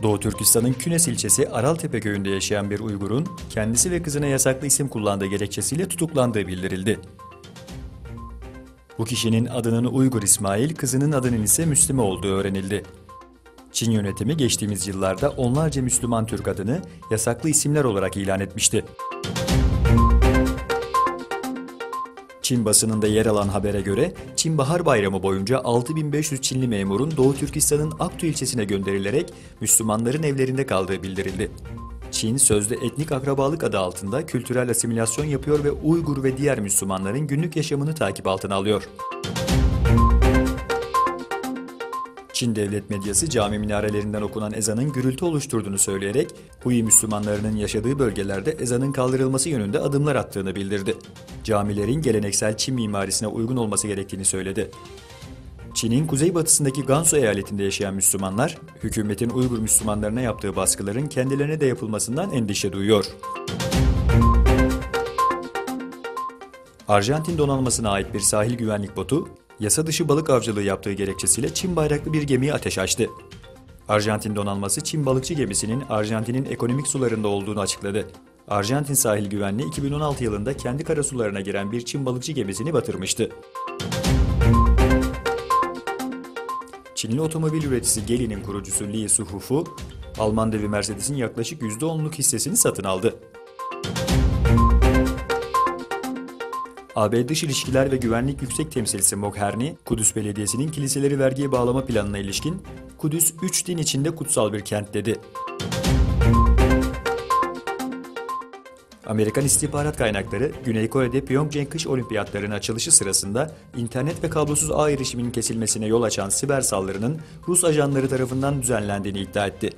Doğu Türkistan'ın Künes ilçesi Araltepe köyünde yaşayan bir Uygur'un kendisi ve kızına yasaklı isim kullandığı gerekçesiyle tutuklandığı bildirildi. Bu kişinin adının Uygur İsmail, kızının adının ise Müslüme olduğu öğrenildi. Çin yönetimi geçtiğimiz yıllarda onlarca Müslüman Türk adını yasaklı isimler olarak ilan etmişti. Çin basınında yer alan habere göre Çin Bahar Bayramı boyunca 6500 Çinli memurun Doğu Türkistan'ın Aktu ilçesine gönderilerek Müslümanların evlerinde kaldığı bildirildi. Çin sözde etnik akrabalık adı altında kültürel asimilasyon yapıyor ve Uygur ve diğer Müslümanların günlük yaşamını takip altına alıyor. Çin devlet medyası cami minarelerinden okunan ezanın gürültü oluşturduğunu söyleyerek Hui Müslümanlarının yaşadığı bölgelerde ezanın kaldırılması yönünde adımlar attığını bildirdi. Camilerin geleneksel Çin mimarisine uygun olması gerektiğini söyledi. Çin'in kuzeybatısındaki Gansu eyaletinde yaşayan Müslümanlar, hükümetin Uygur Müslümanlarına yaptığı baskıların kendilerine de yapılmasından endişe duyuyor. Arjantin donanmasına ait bir sahil güvenlik botu, yasa dışı balık avcılığı yaptığı gerekçesiyle Çin bayraklı bir gemiye ateş açtı. Arjantin donanması Çin balıkçı gemisinin Arjantin'in ekonomik sularında olduğunu açıkladı. Arjantin sahil güvenliği 2016 yılında kendi karasularına giren bir Çin balıkçı gemisini batırmıştı. Çinli otomobil üreticisi Geely'nin kurucusu Li Suhufu, Alman devi Mercedes'in yaklaşık %10'luk hissesini satın aldı. AB Dış İlişkiler ve Güvenlik Yüksek Temsilcisi Mogherini, Kudüs Belediyesi'nin kiliseleri vergiye bağlama planına ilişkin, Kudüs 3 din içinde kutsal bir kent dedi. Amerikan istihbarat kaynakları, Güney Kore'de Pyeongchang kış olimpiyatlarının açılışı sırasında internet ve kablosuz ağ erişiminin kesilmesine yol açan siber saldırının Rus ajanları tarafından düzenlendiğini iddia etti.